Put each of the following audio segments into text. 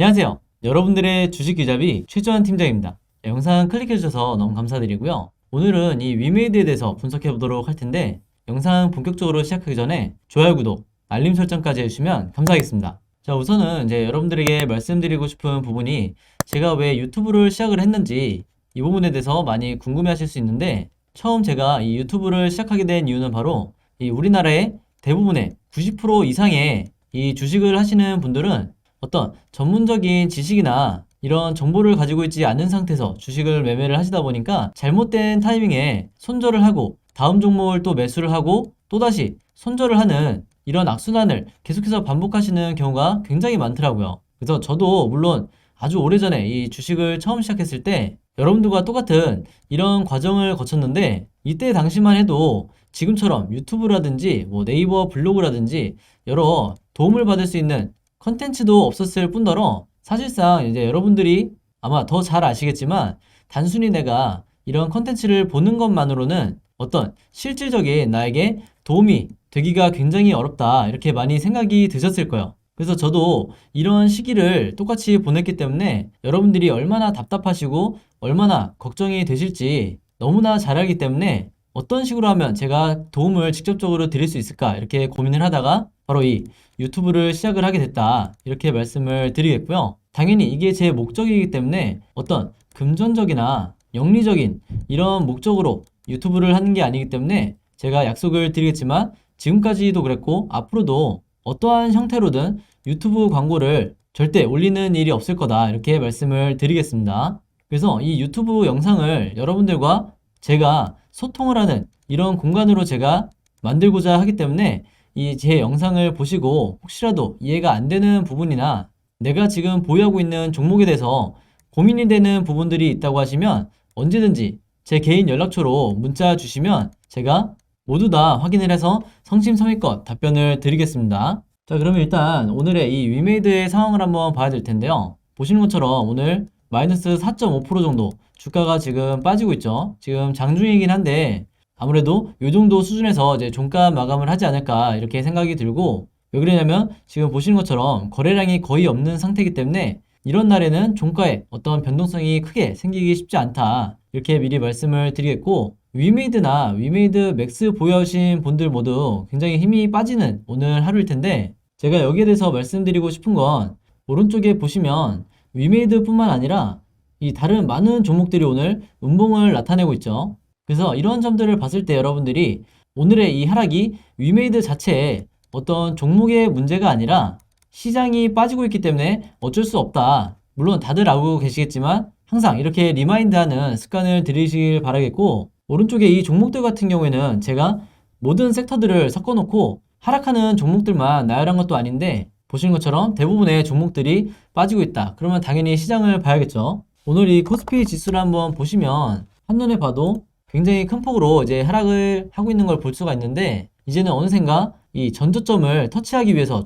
안녕하세요. 여러분들의 주식 규잡이 최주환 팀장입니다. 영상 클릭해주셔서 너무 감사드리고요. 오늘은 이 위메이드에 대해서 분석해 보도록 할 텐데, 영상 본격적으로 시작하기 전에 좋아요, 구독, 알림 설정까지 해주시면 감사하겠습니다. 자, 우선은 이제 여러분들에게 말씀드리고 싶은 부분이, 제가 왜 유튜브를 시작을 했는지 이 부분에 대해서 많이 궁금해 하실 수 있는데, 처음 제가 이 유튜브를 시작하게 된 이유는 바로 이 우리나라의 대부분의 90% 이상의 이 주식을 하시는 분들은 어떤 전문적인 지식이나 이런 정보를 가지고 있지 않은 상태에서 주식을 매매를 하시다 보니까 잘못된 타이밍에 손절을 하고 다음 종목을 또 매수를 하고 또다시 손절을 하는 이런 악순환을 계속해서 반복하시는 경우가 굉장히 많더라고요. 그래서 저도 물론 아주 오래전에 이 주식을 처음 시작했을 때 여러분들과 똑같은 이런 과정을 거쳤는데, 이때 당시만 해도 지금처럼 유튜브라든지 뭐 네이버 블로그라든지 여러 도움을 받을 수 있는 컨텐츠도 없었을 뿐더러, 사실상 이제 여러분들이 아마 더 잘 아시겠지만 단순히 내가 이런 컨텐츠를 보는 것만으로는 어떤 실질적인 나에게 도움이 되기가 굉장히 어렵다, 이렇게 많이 생각이 드셨을 거예요. 그래서 저도 이런 시기를 똑같이 보냈기 때문에 여러분들이 얼마나 답답하시고 얼마나 걱정이 되실지 너무나 잘 알기 때문에, 어떤 식으로 하면 제가 도움을 직접적으로 드릴 수 있을까 이렇게 고민을 하다가 바로 이 유튜브를 시작을 하게 됐다, 이렇게 말씀을 드리겠고요. 당연히 이게 제 목적이기 때문에 어떤 금전적이나 영리적인 이런 목적으로 유튜브를 하는 게 아니기 때문에 제가 약속을 드리겠지만, 지금까지도 그랬고 앞으로도 어떠한 형태로든 유튜브 광고를 절대 올리는 일이 없을 거다, 이렇게 말씀을 드리겠습니다. 그래서 이 유튜브 영상을 여러분들과 제가 소통을 하는 이런 공간으로 제가 만들고자 하기 때문에, 이 제 영상을 보시고 혹시라도 이해가 안 되는 부분이나 내가 지금 보유하고 있는 종목에 대해서 고민이 되는 부분들이 있다고 하시면 언제든지 제 개인 연락처로 문자 주시면 제가 모두 다 확인을 해서 성심성의껏 답변을 드리겠습니다. 자, 그러면 일단 오늘의 이 위메이드의 상황을 한번 봐야 될 텐데요. 보시는 것처럼 오늘 마이너스 4.5% 정도 주가가 지금 빠지고 있죠. 지금 장중이긴 한데 아무래도 이 정도 수준에서 이제 종가 마감을 하지 않을까, 이렇게 생각이 들고, 왜 그러냐면 지금 보시는 것처럼 거래량이 거의 없는 상태이기 때문에 이런 날에는 종가에 어떤 변동성이 크게 생기기 쉽지 않다, 이렇게 미리 말씀을 드리겠고, 위메이드나 위메이드 맥스 보유하신 분들 모두 굉장히 힘이 빠지는 오늘 하루일 텐데, 제가 여기에 대해서 말씀드리고 싶은 건, 오른쪽에 보시면 위메이드 뿐만 아니라 이 다른 많은 종목들이 오늘 음봉을 나타내고 있죠. 그래서 이런 점들을 봤을 때 여러분들이 오늘의 이 하락이 위메이드 자체에 어떤 종목의 문제가 아니라 시장이 빠지고 있기 때문에 어쩔 수 없다, 물론 다들 알고 계시겠지만 항상 이렇게 리마인드하는 습관을 들이시길 바라겠고, 오른쪽에 이 종목들 같은 경우에는 제가 모든 섹터들을 섞어놓고 하락하는 종목들만 나열한 것도 아닌데, 보시는 것처럼 대부분의 종목들이 빠지고 있다, 그러면 당연히 시장을 봐야겠죠. 오늘 이 코스피 지수를 한번 보시면 한눈에 봐도 굉장히 큰 폭으로 이제 하락을 하고 있는 걸 볼 수가 있는데, 이제는 어느샌가 이 전저점을 터치하기 위해서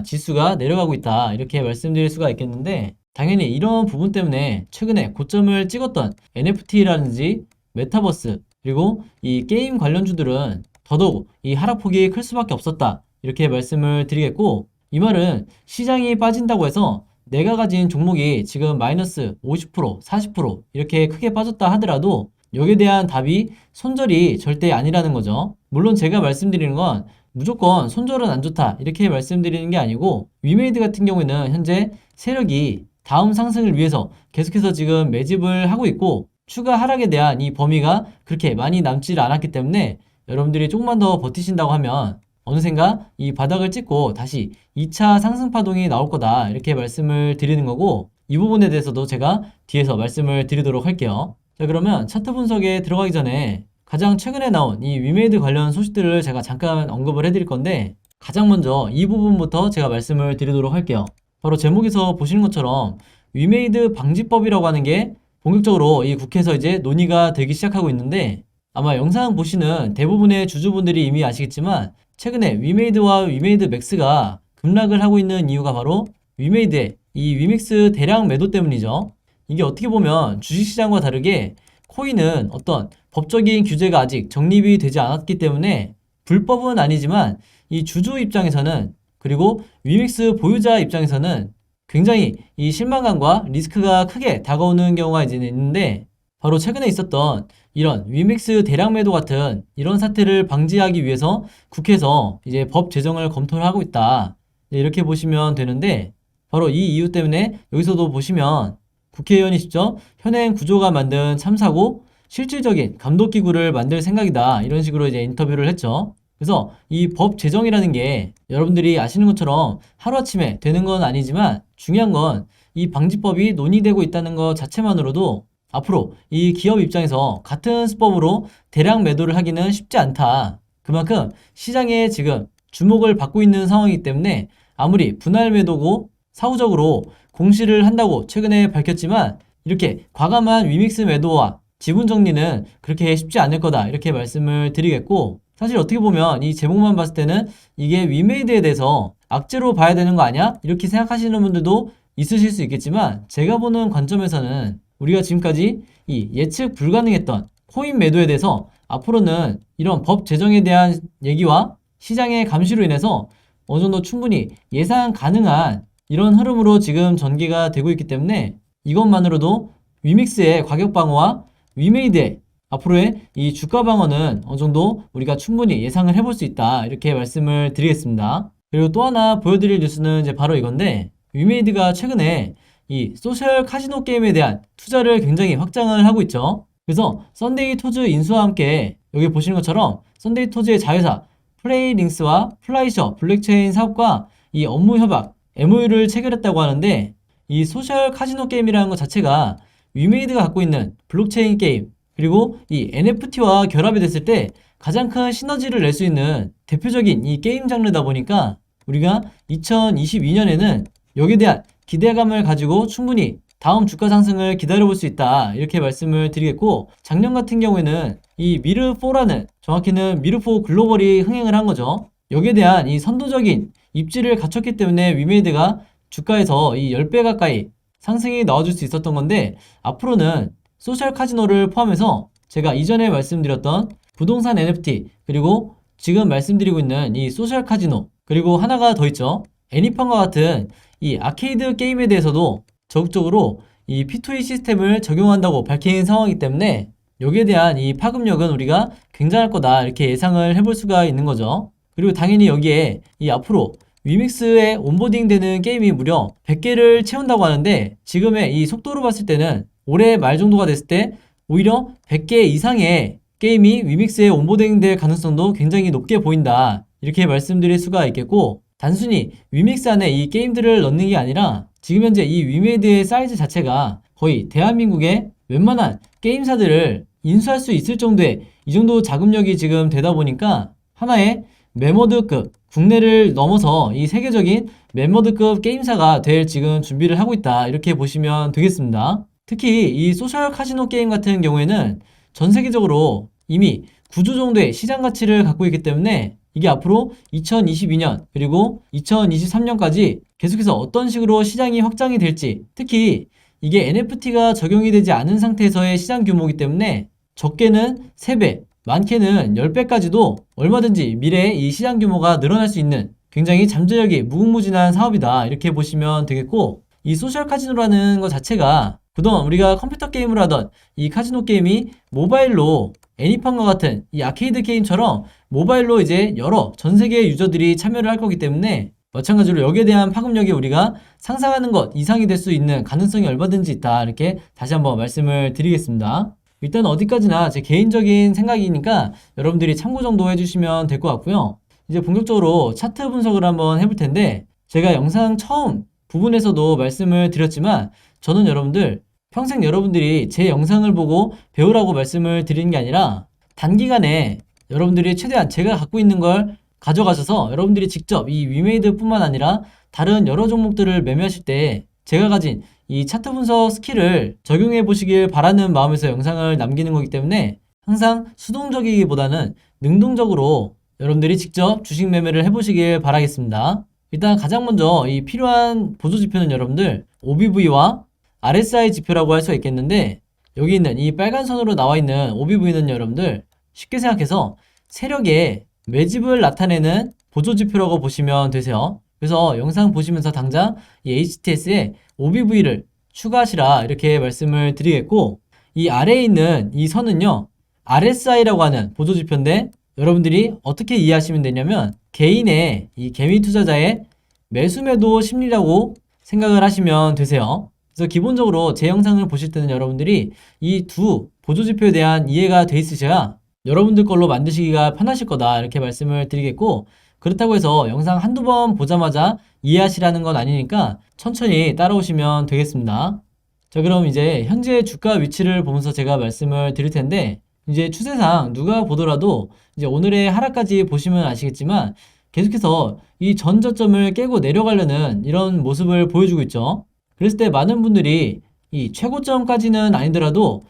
지수가 내려가고 있다, 이렇게 말씀드릴 수가 있겠는데, 당연히 이런 부분 때문에 최근에 고점을 찍었던 NFT라든지 메타버스 그리고 이 게임 관련주들은 더더욱 이 하락폭이 클 수밖에 없었다, 이렇게 말씀을 드리겠고, 이 말은 시장이 빠진다고 해서 내가 가진 종목이 지금 마이너스 50%, 40% 이렇게 크게 빠졌다 하더라도 여기에 대한 답이 손절이 절대 아니라는 거죠. 물론 제가 말씀드리는 건 무조건 손절은 안 좋다, 이렇게 말씀드리는 게 아니고, 위메이드 같은 경우에는 현재 세력이 다음 상승을 위해서 계속해서 지금 매집을 하고 있고, 추가 하락에 대한 이 범위가 그렇게 많이 남지 않았기 때문에 여러분들이 조금만 더 버티신다고 하면 어느샌가 이 바닥을 찍고 다시 2차 상승 파동이 나올 거다, 이렇게 말씀을 드리는 거고, 이 부분에 대해서도 제가 뒤에서 말씀을 드리도록 할게요. 자, 그러면 차트 분석에 들어가기 전에 가장 최근에 나온 이 위메이드 관련 소식들을 제가 잠깐 언급을 해드릴 건데, 가장 먼저 이 부분부터 제가 말씀을 드리도록 할게요. 바로 제목에서 보시는 것처럼 위메이드 방지법이라고 하는 게 본격적으로 이 국회에서 이제 논의가 되기 시작하고 있는데, 아마 영상 보시는 대부분의 주주분들이 이미 아시겠지만 최근에 위메이드와 위메이드 맥스가 급락을 하고 있는 이유가 바로 위메이드의 이 위믹스 대량 매도 때문이죠. 이게 어떻게 보면 주식시장과 다르게 코인은 어떤 법적인 규제가 아직 정립이 되지 않았기 때문에 불법은 아니지만 이 주주 입장에서는, 그리고 위믹스 보유자 입장에서는 굉장히 이 실망감과 리스크가 크게 다가오는 경우가 이제 있는데, 바로 최근에 있었던 이런 위믹스 대량 매도 같은 이런 사태를 방지하기 위해서 국회에서 이제 법 제정을 검토를 하고 있다. 이렇게 보시면 되는데, 바로 이 이유 때문에 여기서도 보시면 국회의원이 직접 현행 구조가 만든 참사고 실질적인 감독기구를 만들 생각이다. 이런 식으로 이제 인터뷰를 했죠. 그래서 이 법 제정이라는 게 여러분들이 아시는 것처럼 하루아침에 되는 건 아니지만, 중요한 건 이 방지법이 논의되고 있다는 것 자체만으로도 앞으로 이 기업 입장에서 같은 수법으로 대량 매도를 하기는 쉽지 않다. 그만큼 시장에 지금 주목을 받고 있는 상황이기 때문에 아무리 분할 매도고 사후적으로 공시를 한다고 최근에 밝혔지만, 이렇게 과감한 위믹스 매도와 지분 정리는 그렇게 쉽지 않을 거다. 이렇게 말씀을 드리겠고, 사실 어떻게 보면 이 제목만 봤을 때는 이게 위메이드에 대해서 악재로 봐야 되는 거 아니야? 이렇게 생각하시는 분들도 있으실 수 있겠지만, 제가 보는 관점에서는 우리가 지금까지 이 예측 불가능했던 코인 매도에 대해서 앞으로는 이런 법 제정에 대한 얘기와 시장의 감시로 인해서 어느 정도 충분히 예상 가능한 이런 흐름으로 지금 전개가 되고 있기 때문에, 이것만으로도 위믹스의 가격 방어와 위메이드의 앞으로의 이 주가 방어는 어느 정도 우리가 충분히 예상을 해볼 수 있다. 이렇게 말씀을 드리겠습니다. 그리고 또 하나 보여드릴 뉴스는 이제 바로 이건데, 위메이드가 최근에 이 소셜 카지노 게임에 대한 투자를 굉장히 확장을 하고 있죠. 그래서 썬데이 토즈 인수와 함께 여기 보시는 것처럼 썬데이 토즈의 자회사 플레이링스와 플라이셔 블록체인 사업과 이 업무 협약 MOU를 체결했다고 하는데, 이 소셜 카지노 게임이라는 것 자체가 위메이드가 갖고 있는 블록체인 게임 그리고 이 NFT와 결합이 됐을 때 가장 큰 시너지를 낼 수 있는 대표적인 이 게임 장르다 보니까, 우리가 2022년에는 여기에 대한 기대감을 가지고 충분히 다음 주가 상승을 기다려볼 수 있다. 이렇게 말씀을 드리겠고, 작년 같은 경우에는 이 미르4라는, 정확히는 미르4 글로벌이 흥행을 한 거죠. 여기에 대한 이 선도적인 입지를 갖췄기 때문에 위메이드가 주가에서 이 10배 가까이 상승이 나와줄 수 있었던 건데, 앞으로는 소셜 카지노를 포함해서 제가 이전에 말씀드렸던 부동산 NFT, 그리고 지금 말씀드리고 있는 이 소셜 카지노, 그리고 하나가 더 있죠. 애니팡과 같은 이 아케이드 게임에 대해서도 적극적으로 이 P2E 시스템을 적용한다고 밝힌 상황이기 때문에, 여기에 대한 이 파급력은 우리가 굉장할 거다. 이렇게 예상을 해볼 수가 있는 거죠. 그리고 당연히 여기에 이 앞으로 위믹스에 온보딩 되는 게임이 무려 100개를 채운다고 하는데, 지금의 이 속도로 봤을 때는 올해 말 정도가 됐을 때 오히려 100개 이상의 게임이 위믹스에 온보딩 될 가능성도 굉장히 높게 보인다. 이렇게 말씀드릴 수가 있겠고, 단순히 위믹스 안에 이 게임들을 넣는 게 아니라 지금 현재 이 위메이드의 사이즈 자체가 거의 대한민국의 웬만한 게임사들을 인수할 수 있을 정도의 이 정도 자금력이 지금 되다 보니까, 하나의 멤버드급, 국내를 넘어서 이 세계적인 멤버드급 게임사가 될 지금 준비를 하고 있다. 이렇게 보시면 되겠습니다. 특히 이 소셜 카지노 게임 같은 경우에는 전 세계적으로 이미 9조 정도의 시장 가치를 갖고 있기 때문에, 이게 앞으로 2022년 그리고 2023년까지 계속해서 어떤 식으로 시장이 확장이 될지, 특히 이게 NFT가 적용이 되지 않은 상태에서의 시장 규모이기 때문에 적게는 3배, 많게는 10배까지도 얼마든지 미래에 이 시장 규모가 늘어날 수 있는 굉장히 잠재력이 무궁무진한 사업이다. 이렇게 보시면 되겠고, 이 소셜 카지노라는 것 자체가 그동안 우리가 컴퓨터 게임을 하던 이 카지노 게임이 모바일로 애니팡과 같은 이 아케이드 게임처럼 모바일로 이제 여러 전 세계 유저들이 참여를 할 거기 때문에, 마찬가지로 여기에 대한 파급력이 우리가 상상하는 것 이상이 될 수 있는 가능성이 얼마든지 있다. 이렇게 다시 한번 말씀을 드리겠습니다. 일단 어디까지나 제 개인적인 생각이니까 여러분들이 참고 정도 해주시면 될 것 같고요. 이제 본격적으로 차트 분석을 한번 해볼 텐데, 제가 영상 처음 부분에서도 말씀을 드렸지만, 저는 여러분들 평생 여러분들이 제 영상을 보고 배우라고 말씀을 드리는 게 아니라, 단기간에 여러분들이 최대한 제가 갖고 있는 걸 가져가셔서 여러분들이 직접 이 위메이드 뿐만 아니라 다른 여러 종목들을 매매하실 때 제가 가진 이 차트 분석 스킬을 적용해 보시길 바라는 마음에서 영상을 남기는 거기 때문에, 항상 수동적이기보다는 능동적으로 여러분들이 직접 주식 매매를 해보시길 바라겠습니다. 일단 가장 먼저 이 필요한 보조 지표는 여러분들 OBV와 RSI 지표라고 할 수 있겠는데, 여기 있는 이 빨간 선으로 나와 있는 OBV는 여러분들 쉽게 생각해서 세력의 매집을 나타내는 보조 지표라고 보시면 되세요. 그래서 영상 보시면서 당장 이 HTS에 OBV를 추가하시라 이렇게 말씀을 드리겠고, 이 아래에 있는 이 선은요, RSI라고 하는 보조지표인데 여러분들이 어떻게 이해하시면 되냐면 개인의 이 개미 투자자의 매수매도 심리라고 생각을 하시면 되세요. 그래서 기본적으로 제 영상을 보실 때는 여러분들이 이 두 보조지표에 대한 이해가 돼 있으셔야 여러분들 걸로 만드시기가 편하실 거다 이렇게 말씀을 드리겠고, 그렇다고 해서 영상 한두 번 보자마자 이해하시라는 건 아니니까 천천히 따라오시면 되겠습니다. 자, 그럼 이제 현재 주가 위치를 보면서 제가 말씀을 드릴 텐데, 이제 추세상 누가 보더라도 이제 오늘의 하락까지 보시면 아시겠지만 계속해서 이 전 저점을 깨고 내려가려는 이런 모습을 보여주고 있죠. 그랬을 때 많은 분들이 이 최고점까지는 아니더라도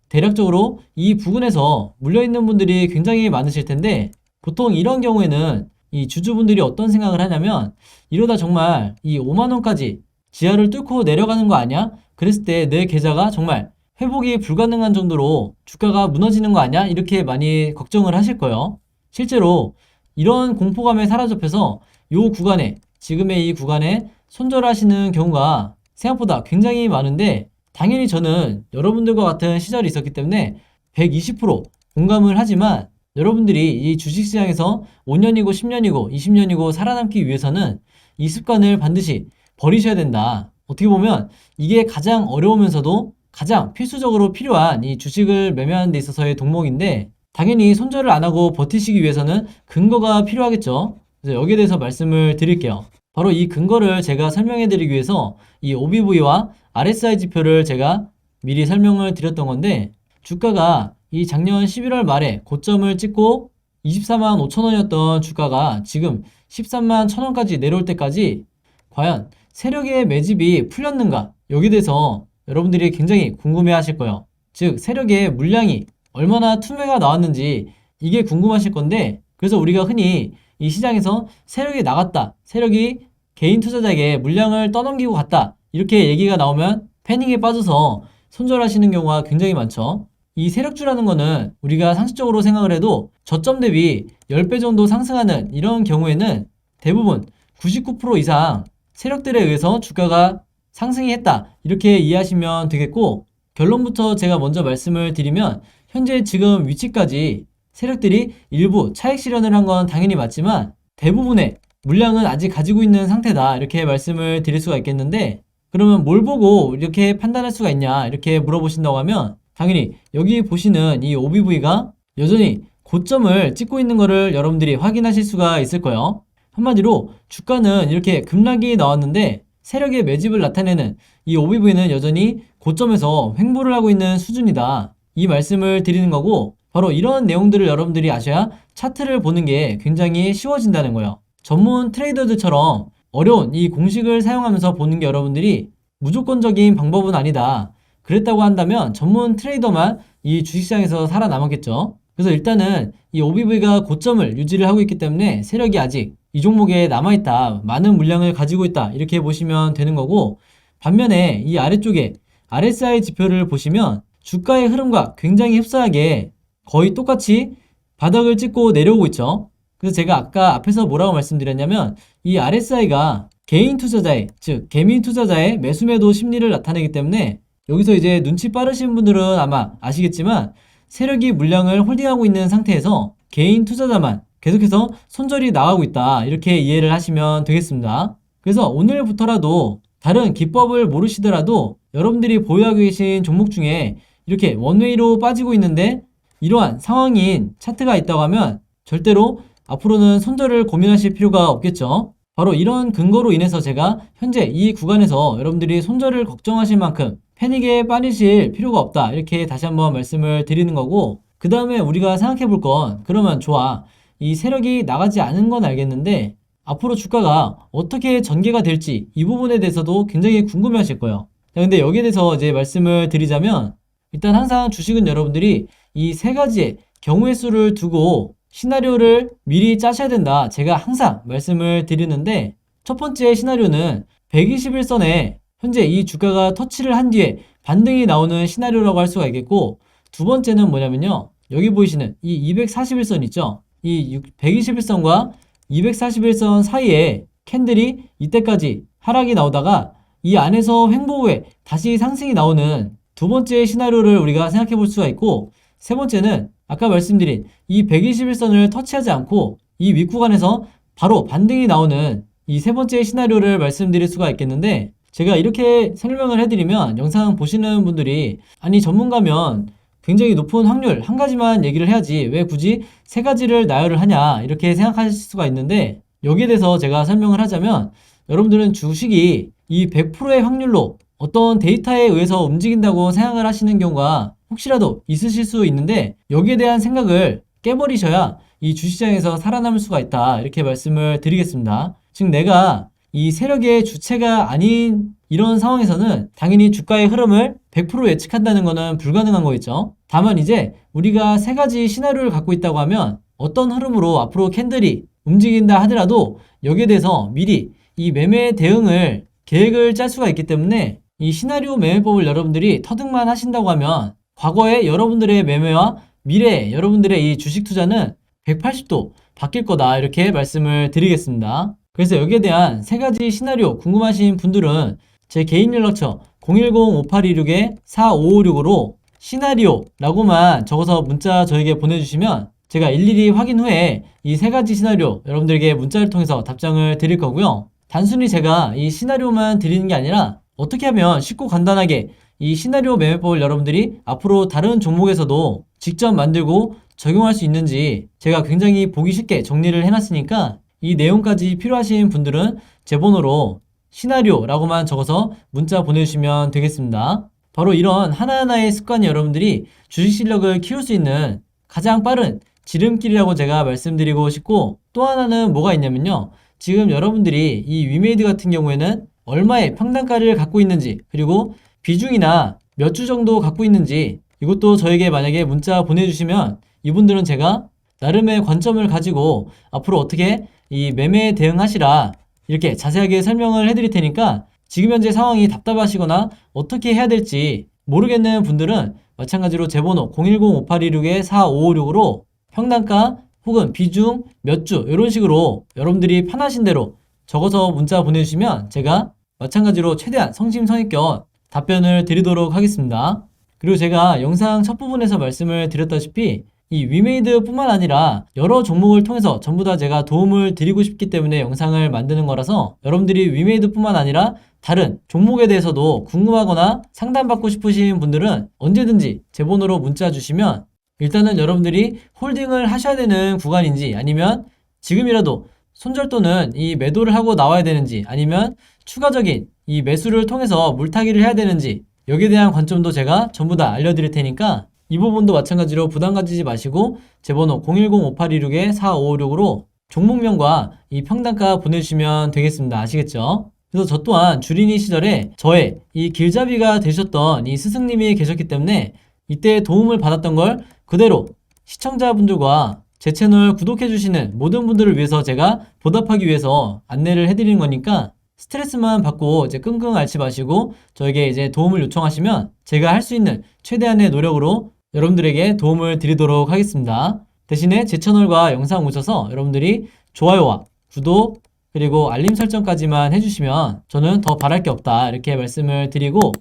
대략적으로 이 부근에서 물려있는 분들이 굉장히 많으실 텐데, 보통 이런 경우에는 이 주주분들이 어떤 생각을 하냐면 이러다 정말 이 5만원까지 지하를 뚫고 내려가는 거 아니야? 그랬을 때 내 계좌가 정말 회복이 불가능한 정도로 주가가 무너지는 거 아니야? 이렇게 많이 걱정을 하실 거예요. 실제로 이런 공포감에 사로잡혀서 이 구간에, 지금의 이 구간에 손절하시는 경우가 생각보다 굉장히 많은데, 당연히 저는 여러분들과 같은 시절이 있었기 때문에 120% 공감을 하지만, 여러분들이 이 주식시장에서 5년이고 10년이고 20년이고 살아남기 위해서는 이 습관을 반드시 버리셔야 된다. 어떻게 보면 이게 가장 어려우면서도 가장 필수적으로 필요한 이 주식을 매매하는 데 있어서의 동목인데, 당연히 손절을 안 하고 버티시기 위해서는 근거가 필요하겠죠. 그래서 여기에 대해서 말씀을 드릴게요. 바로 이 근거를 제가 설명해 드리기 위해서 이 OBV와 RSI 지표를 제가 미리 설명을 드렸던 건데, 주가가 이 작년 11월 말에 고점을 찍고 24만 5천 원이었던 주가가 지금 13만 1천 원까지 내려올 때까지 과연 세력의 매집이 풀렸는가? 여기에 대해서 여러분들이 굉장히 궁금해 하실 거예요. 즉 세력의 물량이 얼마나 투매가 나왔는지 이게 궁금하실 건데, 그래서 우리가 흔히 이 시장에서 세력이 나갔다, 세력이 개인 투자자에게 물량을 떠넘기고 갔다 이렇게 얘기가 나오면 패닉에 빠져서 손절하시는 경우가 굉장히 많죠. 이 세력주라는 거는 우리가 상식적으로 생각을 해도 저점 대비 10배 정도 상승하는 이런 경우에는 대부분 99% 이상 세력들에 의해서 주가가 상승이 했다 이렇게 이해하시면 되겠고, 결론부터 제가 먼저 말씀을 드리면 현재 지금 위치까지 세력들이 일부 차익 실현을 한 건 당연히 맞지만 대부분의 물량은 아직 가지고 있는 상태다 이렇게 말씀을 드릴 수가 있겠는데, 그러면 뭘 보고 이렇게 판단할 수가 있냐 이렇게 물어보신다고 하면 당연히 여기 보시는 이 OBV가 여전히 고점을 찍고 있는 거를 여러분들이 확인하실 수가 있을 거예요. 한마디로 주가는 이렇게 급락이 나왔는데 세력의 매집을 나타내는 이 OBV는 여전히 고점에서 횡보를 하고 있는 수준이다 이 말씀을 드리는 거고, 바로 이런 내용들을 여러분들이 아셔야 차트를 보는 게 굉장히 쉬워진다는 거예요. 전문 트레이더들처럼 어려운 이 공식을 사용하면서 보는 게 여러분들이 무조건적인 방법은 아니다. 그랬다고 한다면 전문 트레이더만 이 주식시장에서 살아남았겠죠. 그래서 일단은 이 OBV가 고점을 유지를 하고 있기 때문에 세력이 아직 이 종목에 남아있다, 많은 물량을 가지고 있다 이렇게 보시면 되는 거고, 반면에 이 아래쪽에 RSI 지표를 보시면 주가의 흐름과 굉장히 흡사하게 거의 똑같이 바닥을 찍고 내려오고 있죠. 그래서 제가 아까 앞에서 뭐라고 말씀드렸냐면 이 RSI가 개인 투자자의, 즉 개미 투자자의 매수매도 심리를 나타내기 때문에 여기서 이제 눈치 빠르신 분들은 아마 아시겠지만 세력이 물량을 홀딩하고 있는 상태에서 개인 투자자만 계속해서 손절이 나가고 있다 이렇게 이해를 하시면 되겠습니다. 그래서 오늘부터라도 다른 기법을 모르시더라도 여러분들이 보유하고 계신 종목 중에 이렇게 원웨이로 빠지고 있는데 이러한 상황인 차트가 있다고 하면 절대로 앞으로는 손절을 고민하실 필요가 없겠죠. 바로 이런 근거로 인해서 제가 현재 이 구간에서 여러분들이 손절을 걱정하실 만큼 패닉에 빠지실 필요가 없다 이렇게 다시 한번 말씀을 드리는 거고, 그 다음에 우리가 생각해 볼 건, 그러면 좋아, 이 세력이 나가지 않은 건 알겠는데 앞으로 주가가 어떻게 전개가 될지 이 부분에 대해서도 굉장히 궁금해 하실 거예요. 자, 근데 여기에 대해서 이제 말씀을 드리자면, 일단 항상 주식은 여러분들이 이 세 가지의 경우의 수를 두고 시나리오를 미리 짜셔야 된다 제가 항상 말씀을 드리는데, 첫 번째 시나리오는 121선에 현재 이 주가가 터치를 한 뒤에 반등이 나오는 시나리오라고 할 수가 있겠고, 두 번째는 뭐냐면요, 여기 보이시는 이 241선 있죠. 이 121선과 241선 사이에 캔들이 이때까지 하락이 나오다가 이 안에서 횡보 후에 다시 상승이 나오는 두 번째 시나리오를 우리가 생각해 볼 수가 있고, 세 번째는 아까 말씀드린 이 121선을 터치하지 않고 이 윗구간에서 바로 반등이 나오는 이 세 번째 시나리오를 말씀드릴 수가 있겠는데, 제가 이렇게 설명을 해드리면 영상 보시는 분들이 아니 전문가면 굉장히 높은 확률 한 가지만 얘기를 해야지 왜 굳이 세 가지를 나열을 하냐 이렇게 생각하실 수가 있는데, 여기에 대해서 제가 설명을 하자면 여러분들은 주식이 이 100%의 확률로 어떤 데이터에 의해서 움직인다고 생각을 하시는 경우가 혹시라도 있으실 수 있는데, 여기에 대한 생각을 깨버리셔야 이 주시장에서 살아남을 수가 있다 이렇게 말씀을 드리겠습니다. 즉 내가 이 세력의 주체가 아닌 이런 상황에서는 당연히 주가의 흐름을 100% 예측한다는 것은 불가능한 거겠죠. 다만 이제 우리가 세 가지 시나리오를 갖고 있다고 하면 어떤 흐름으로 앞으로 캔들이 움직인다 하더라도 여기에 대해서 미리 이 매매 대응을 계획을 짤 수가 있기 때문에 이 시나리오 매매법을 여러분들이 터득만 하신다고 하면 과거의 여러분들의 매매와 미래의 여러분들의 이 주식 투자는 180도 바뀔 거다 이렇게 말씀을 드리겠습니다. 그래서 여기에 대한 세 가지 시나리오 궁금하신 분들은 제 개인 연락처 010-5826-4556으로 시나리오라고만 적어서 문자 저에게 보내주시면 제가 일일이 확인 후에 이 세 가지 시나리오 여러분들에게 문자를 통해서 답장을 드릴 거고요. 단순히 제가 이 시나리오만 드리는 게 아니라 어떻게 하면 쉽고 간단하게 이 시나리오 매매법을 여러분들이 앞으로 다른 종목에서도 직접 만들고 적용할 수 있는지 제가 굉장히 보기 쉽게 정리를 해놨으니까 이 내용까지 필요하신 분들은 제 번호로 시나리오라고만 적어서 문자 보내주시면 되겠습니다. 바로 이런 하나하나의 습관이 여러분들이 주식 실력을 키울 수 있는 가장 빠른 지름길이라고 제가 말씀드리고 싶고, 또 하나는 뭐가 있냐면요. 지금 여러분들이 이 위메이드 같은 경우에는 얼마의 평단가를 갖고 있는지, 그리고 비중이나 몇 주 정도 갖고 있는지 이것도 저에게 만약에 문자 보내주시면 이분들은 제가 나름의 관점을 가지고 앞으로 어떻게 이 매매에 대응하시라 이렇게 자세하게 설명을 해드릴 테니까, 지금 현재 상황이 답답하시거나 어떻게 해야 될지 모르겠는 분들은 마찬가지로 제 번호 010-5826-4556으로 평단가 혹은 비중 몇 주 이런 식으로 여러분들이 편하신 대로 적어서 문자 보내주시면 제가 마찬가지로 최대한 성심성의껏 답변을 드리도록 하겠습니다. 그리고 제가 영상 첫 부분에서 말씀을 드렸다시피 이 위메이드 뿐만 아니라 여러 종목을 통해서 전부 다 제가 도움을 드리고 싶기 때문에 영상을 만드는 거라서, 여러분들이 위메이드 뿐만 아니라 다른 종목에 대해서도 궁금하거나 상담받고 싶으신 분들은 언제든지 제 번호로 문자 주시면 일단은 여러분들이 홀딩을 하셔야 되는 구간인지, 아니면 지금이라도 손절도는 이 매도를 하고 나와야 되는지, 아니면 추가적인 이 매수를 통해서 물타기를 해야 되는지, 여기에 대한 관점도 제가 전부 다 알려드릴 테니까 이 부분도 마찬가지로 부담 가지지 마시고 제 번호 010-5826-4556으로 종목명과 이 평단가 보내주시면 되겠습니다. 아시겠죠? 그래서 저 또한 주린이 시절에 저의 이 길잡이가 되셨던 이 스승님이 계셨기 때문에 이때 도움을 받았던 걸 그대로 시청자분들과 제 채널 구독해주시는 모든 분들을 위해서 제가 보답하기 위해서 안내를 해드리는 거니까 스트레스만 받고 이제 끙끙 앓지 마시고 저에게 이제 도움을 요청하시면 제가 할 수 있는 최대한의 노력으로 여러분들에게 도움을 드리도록 하겠습니다. 대신에 제 채널과 영상 오셔서 여러분들이 좋아요와 구독 그리고 알림 설정까지만 해주시면 저는 더 바랄 게 없다 이렇게 말씀을 드리고,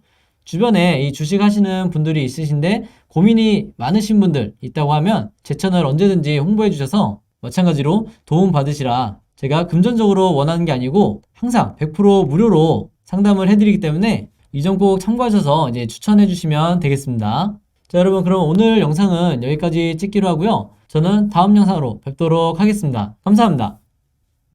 주변에 이 주식 하시는 분들이 있으신데 고민이 많으신 분들 있다고 하면 제 채널 언제든지 홍보해 주셔서 마찬가지로 도움 받으시라. 제가 금전적으로 원하는 게 아니고 항상 100% 무료로 상담을 해드리기 때문에 이 점 꼭 참고하셔서 이제 추천해 주시면 되겠습니다. 자 여러분, 그럼 오늘 영상은 여기까지 찍기로 하고요. 저는 다음 영상으로 뵙도록 하겠습니다. 감사합니다.